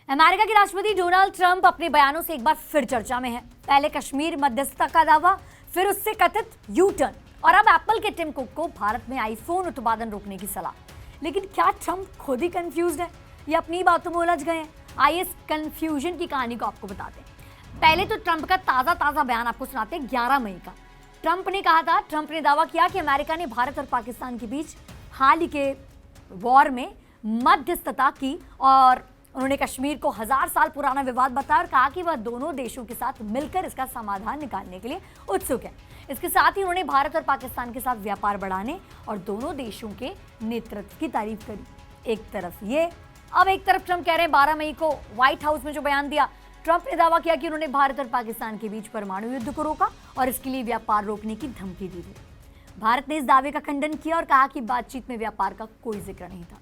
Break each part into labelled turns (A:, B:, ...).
A: America के राष्ट्रपति Donald Trump अपने बयानों से एक बार फिर चर्चा में है। पहले कश्मीर मध्यस्थता का दावा, फिर उससे कथित यू टर्न और अब एप्पल के टिम कुक को भारत में आईफोन उत्पादन रोकने की सलाह। लेकिन क्या ट्रंप खुद ही कंफ्यूज्ड है या अपनी बातों में उलझ गए हैं? आइए इस कंफ्यूजन की कहानी को आपको बताते हैं। पहले तो ट्रंप का ताजा बयान आपको सुनाते हैं 11 मई का। ट्रंप ने दावा किया कि अमेरिका ने भारत और पाकिस्तान के बीच हाल ही के वॉर में मध्यस्थता की और उन्होंने कश्मीर को 1000 साल पुराना विवाद बताया और कहा कि वह दोनों देशों के साथ मिलकर इसका समाधान निकालने के लिए उत्सुक है। इसके साथ ही उन्होंने भारत और पाकिस्तान के साथ व्यापार बढ़ाने और दोनों देशों के नेतृत्व की तारीफ करी। एक तरफ ये, अब एक तरफ ट्रंप कह रहे हैं 12 मई को व्हाइट हाउस में जो बयान दिया, ट्रंप ने दावा किया कि उन्होंने भारत और पाकिस्तान के बीच परमाणु युद्ध को रोका और इसके लिए व्यापार रोकने की धमकी दी थी। भारत ने इस दावे का खंडन किया और कहा कि बातचीत में व्यापार का कोई जिक्र नहीं था।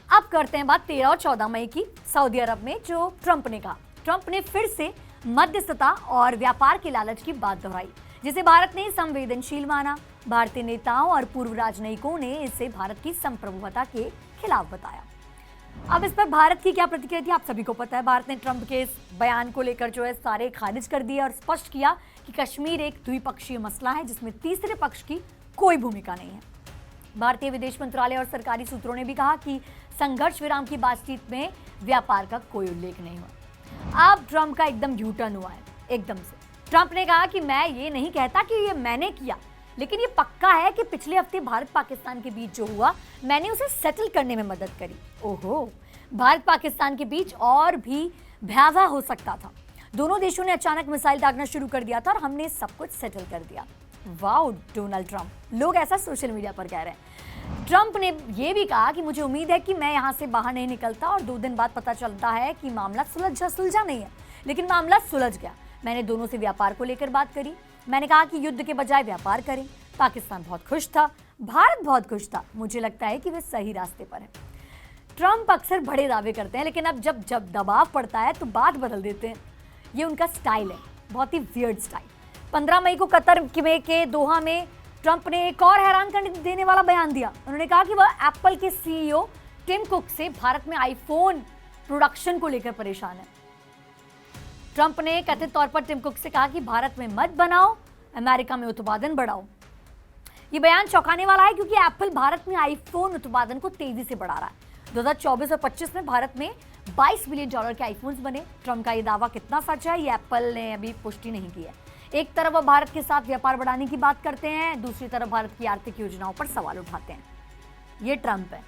A: अब करते हैं बात 13 और 14 मई की, सऊदी अरब में जो ट्रंप ने कहा। ट्रंप ने फिर से मध्यस्थता और व्यापार के लालच की बात दोहराई, जिसे भारत ने संवेदनशील माना। भारतीय नेताओं और पूर्व राजनयिकों ने इसे भारत की संप्रभुता के खिलाफ बताया। अब इस पर भारत की क्या प्रतिक्रिया थी आप सभी को पता है। भारत ने ट्रंप के इस बयान को लेकर जो है सारे खारिज कर दिया और स्पष्ट किया कि कश्मीर एक द्विपक्षीय मसला है जिसमें तीसरे पक्ष की कोई भूमिका नहीं है। भारतीय विदेश मंत्रालय और सरकारी सूत्रों ने भी कहा कि संघर्ष विराम की बातचीत में व्यापार का कोई उल्लेख नहीं हुआ। अब ट्रंप का एकदम यू टर्न हुआ है एकदम से। ट्रंप ने कहा कि मैं ये नहीं कहता कि ये मैंने किया, लेकिन ये पक्का है कि पिछले हफ्ते भारत पाकिस्तान के बीच जो हुआ मैंने उसे सेटल करने में मदद करी। ओहो, भारत पाकिस्तान के बीच और भी भयावह हो सकता था। दोनों देशों ने अचानक मिसाइल दागना शुरू कर दिया था और हमने सब कुछ सेटल कर दिया। वाओ डोनाल्ड ट्रंप, लोग ऐसा सोशल मीडिया पर कह रहे हैं। ट्रंप ने यह भी कहा कि मुझे उम्मीद है कि मैं यहां से बाहर नहीं निकलता और 2 दिन बाद पता चलता है कि मामला सुलझा नहीं है, लेकिन मामला सुलझ गया। मैंने दोनों से व्यापार को लेकर बात करी। मैंने कहा कि युद्ध के बजाय व्यापार करें। पाकिस्तान बहुत खुश था, भारत बहुत खुश था। मुझे लगता है कि वे सही रास्ते पर है। ट्रंप अक्सर बड़े दावे करते हैं, लेकिन अब जब दबाव पड़ता है तो बात बदल देते हैं। ये उनका स्टाइल है, बहुत ही वियर्ड स्टाइल। 15 मई को कतर के दोहा में ट्रंप ने एक और हैरान कर देने वाला बयान दिया। उन्होंने कहा कि वह एप्पल के सीईओ टिम कुक से भारत में आईफोन प्रोडक्शन को लेकर परेशान है। ट्रंप ने कथित तौर पर टिम कुक से कहा कि भारत में मत बनाओ, अमेरिका में उत्पादन बढ़ाओ। यह बयान चौंकाने वाला है क्योंकि एप्पल भारत में आईफोन उत्पादन को तेजी से बढ़ा रहा है। 2024 और 25 में भारत में $22 बिलियन के आईफोन्स बने। ट्रंप का यह दावा कितना सच है, ये एप्पल ने अभी पुष्टि नहीं की है। एक तरफ वह भारत के साथ व्यापार बढ़ाने की बात करते हैं, दूसरी तरफ भारत की आर्थिक योजनाओं पर सवाल उठाते हैं। ये ट्रंप है।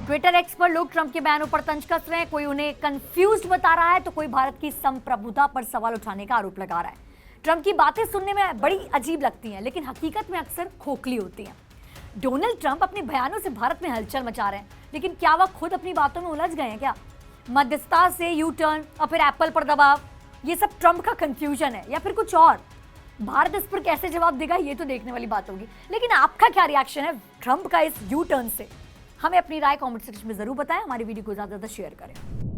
A: ट्विटर एक्स पर लोग ट्रंप के बयानों पर तंज कस रहे हैं। कोई उन्हें कंफ्यूज्ड बता रहा है तो कोई भारत की संप्रभुता पर सवाल उठाने का आरोप लगा रहा है। ट्रंप की बातें सुनने में बड़ी अजीब लगती हैं, लेकिन हकीकत में अक्सर खोखली होती हैं। डोनाल्ड ट्रंप अपने बयानों से भारत में हलचल मचा रहे हैं, लेकिन क्या वह खुद अपनी बातों में उलझ गए हैं क्या? मध्यस्थता से यू टर्न और फिर एप्पल पर दबाव, ये सब ट्रंप का कंफ्यूजन है या फिर कुछ और? भारत इस पर कैसे जवाब देगा ये तो देखने वाली बात होगी। लेकिन आपका क्या रिएक्शन है ट्रंप का इस यू टर्न से? हमें अपनी राय कमेंट सेक्शन में जरूर बताएं। हमारी वीडियो को ज्यादा से ज्यादा शेयर करें।